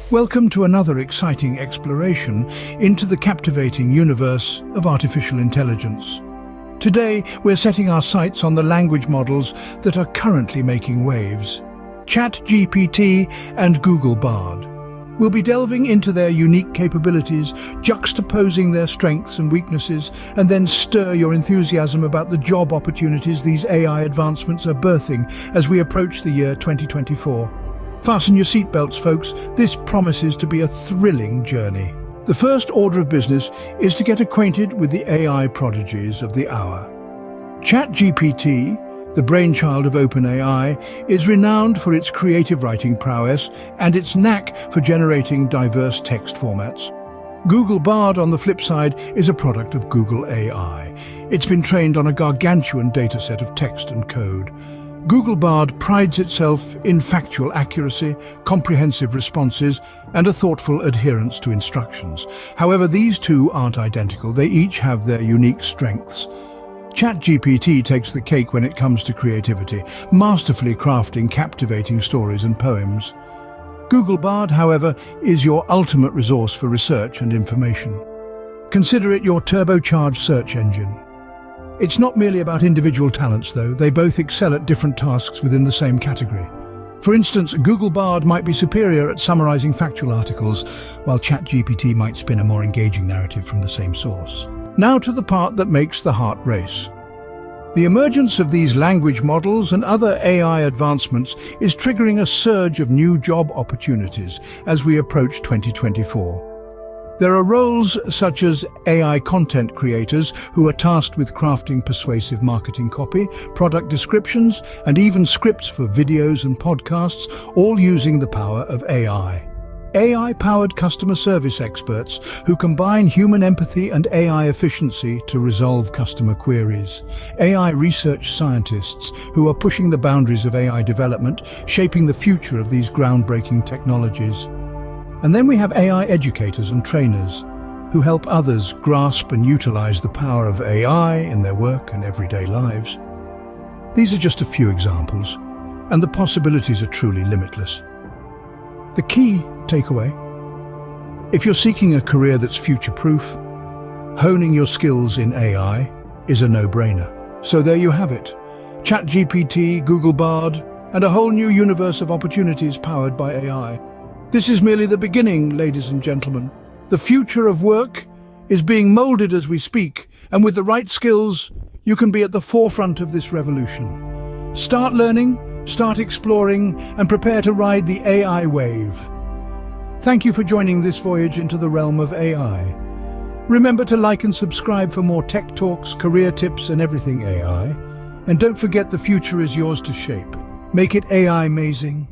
Welcome to another exciting exploration into the captivating universe of artificial intelligence. Today, we're setting our sights on the language models that are currently making waves. Chat GPT and Google Bard. We'll be delving into their unique capabilities, juxtaposing their strengths and weaknesses, and then stir your enthusiasm about the job opportunities these AI advancements are birthing as we approach the year 2024. Fasten your seatbelts, folks. This promises to be a thrilling journey. The first order of business is to get acquainted with the AI prodigies of the hour. Chat GPT, the brainchild of OpenAI, is renowned for its creative writing prowess and its knack for generating diverse text formats. Google Bard, on the flip side, is a product of Google AI. It's been trained on a gargantuan dataset of text and code. Google Bard prides itself in factual accuracy, comprehensive responses, and a thoughtful adherence to instructions. However, these two aren't identical. They each have their unique strengths. ChatGPT takes the cake when it comes to creativity, masterfully crafting captivating stories and poems. Google Bard, however, is your ultimate resource for research and information. Consider it your turbocharged search engine. It's not merely about individual talents, though. They both excel at different tasks within the same category. For instance, Google Bard might be superior at summarizing factual articles, while ChatGPT might spin a more engaging narrative from the same source. Now to the part that makes the heart race. The emergence of these language models and other AI advancements is triggering a surge of new job opportunities as we approach 2024. There are roles such as AI content creators who are tasked with crafting persuasive marketing copy, product descriptions, and even scripts for videos and podcasts, all using the power of AI. AI-powered customer service experts who combine human empathy and AI efficiency to resolve customer queries. AI research scientists who are pushing the boundaries of AI development, shaping the future of these groundbreaking technologies. And then we have AI educators and trainers who help others grasp and utilize the power of AI in their work and everyday lives. These are just a few examples, and the possibilities are truly limitless. The key takeaway: if you're seeking a career that's future-proof, honing your skills in AI is a no-brainer. So there you have it. ChatGPT, Google Bard, and a whole new universe of opportunities powered by AI. This is merely the beginning, ladies and gentlemen. The future of work is being molded as we speak, and with the right skills, you can be at the forefront of this revolution. Start learning, start exploring, and prepare to ride the AI wave. Thank you for joining this voyage into the realm of AI. Remember to like and subscribe for more tech talks, career tips, and everything AI. And don't forget, the future is yours to shape. Make it AI amazing.